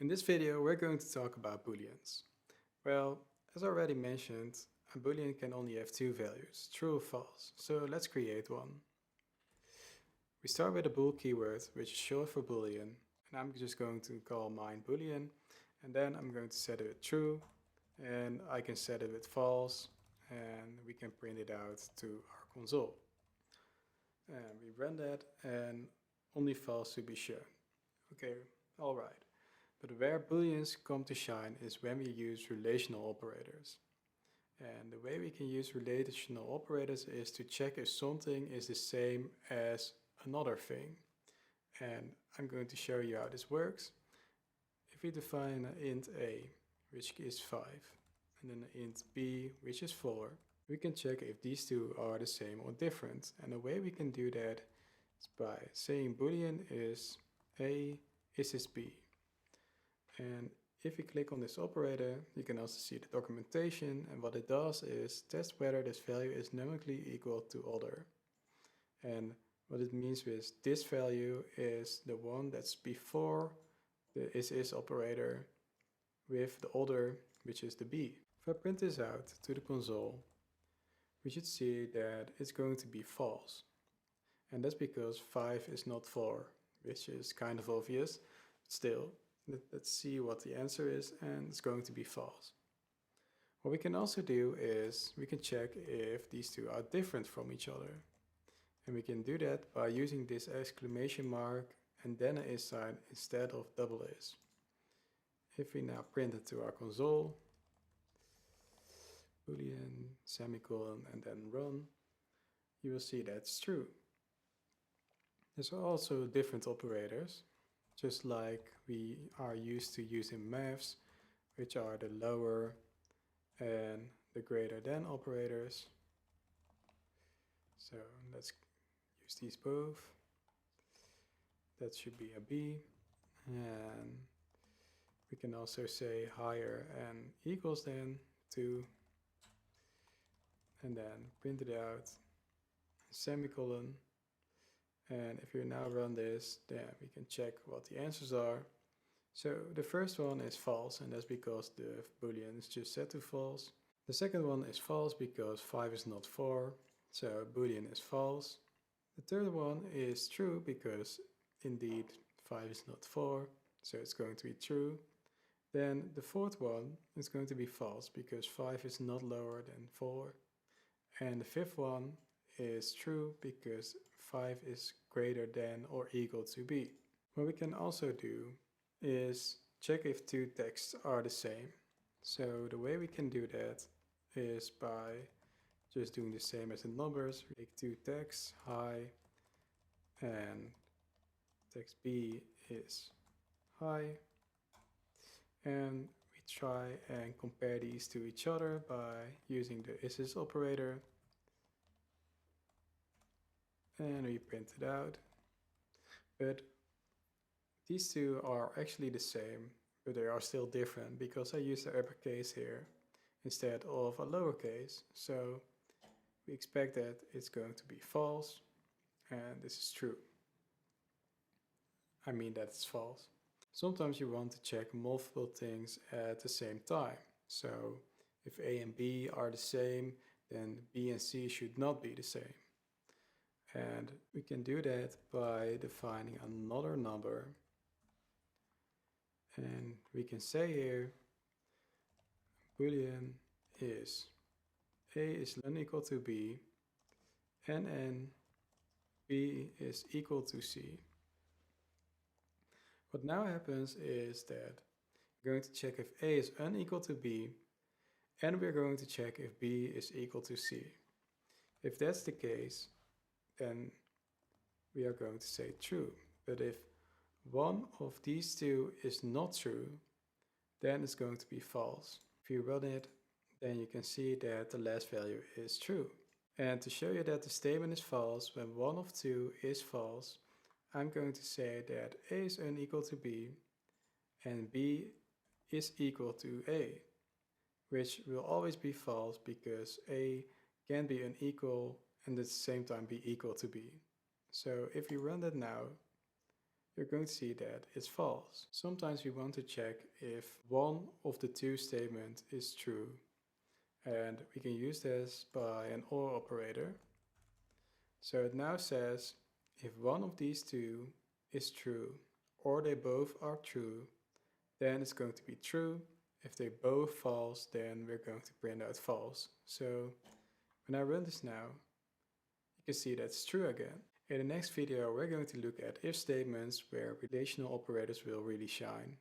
In this video, we're going to talk about Booleans. Well, as already mentioned, a Boolean can only have two values, true or false. So let's create one. We start with a bool keyword, which is short for Boolean, and I'm just going to call mine Boolean, and then I'm going to set it with true, and I can set it with false, and we can print it out to our console. And we run that, and only false to be shown. Okay, alright. But where Booleans come to shine is when we use relational operators. And the way we can use relational operators is to check if something is the same as another thing. And I'm going to show you how this works. If we define an int a, which is 5, and then an int b, which is 4, we can check if these two are the same or different. And the way we can do that is by saying Boolean is a is this b. And if you click on this operator, you can also see the documentation, and what it does is test whether this value is numerically equal to other. And what it means is this value is the one that's before the is operator with the other, which is the b. If I print this out to the console, we should see that it's going to be false. And that's because 5 is not 4, which is kind of obvious, but still. Let's see what the answer is, and it's going to be false. What we can also do is we can check if these two are different from each other. And we can do that by using this exclamation mark and then an is sign instead of double is. If we now print it to our console, Boolean, semicolon, and then run, you will see that's true. There's also different operators, just like we are used to use in maths, which are the lower and the greater than operators. So let's use these both. That should be a b. And we can also say higher and equals than to, and then print it out, semicolon. And if you now run this, then we can check what the answers are. So the first one is false, and that's because the Boolean is just set to false. The second one is false because 5 is not 4, so Boolean is false. The third one is true because indeed 5 is not 4, so it's going to be true. Then the fourth one is going to be false because 5 is not lower than 4. And the fifth one is true because 5 is greater than or equal to b. What we can also do is check if two texts are the same. So the way we can do that is by just doing the same as the numbers. We take two texts, hi, and text b is hi. And we try and compare these to each other by using the is operator. And we print it out. But these two are actually the same, but they are still different because I used the uppercase here instead of a lowercase. So we expect that it's going to be false, and this is true. I mean that it's false. Sometimes you want to check multiple things at the same time. So if A and B are the same, then B and C should not be the same. And we can do that by defining another number. And we can say here, Boolean is A is unequal to B, and B is equal to C. What now happens is that we're going to check if A is unequal to B, and we're going to check if B is equal to C. If that's the case, then we are going to say true. But if one of these two is not true, then it's going to be false. If you run it, then you can see that the last value is true. And to show you that the statement is false when one of two is false, I'm going to say that A is unequal to B and B is equal to A, which will always be false because A can be unequal and at the same time be equal to B. So if you run that now, you're going to see that it's false. Sometimes we want to check if one of the two statements is true. And we can use this by an OR operator. So it now says if one of these two is true or they both are true, then it's going to be true. If they both false, then we're going to print out false. So when I run this now, you can see that's true again. In the next video, we're going to look at if statements where relational operators will really shine.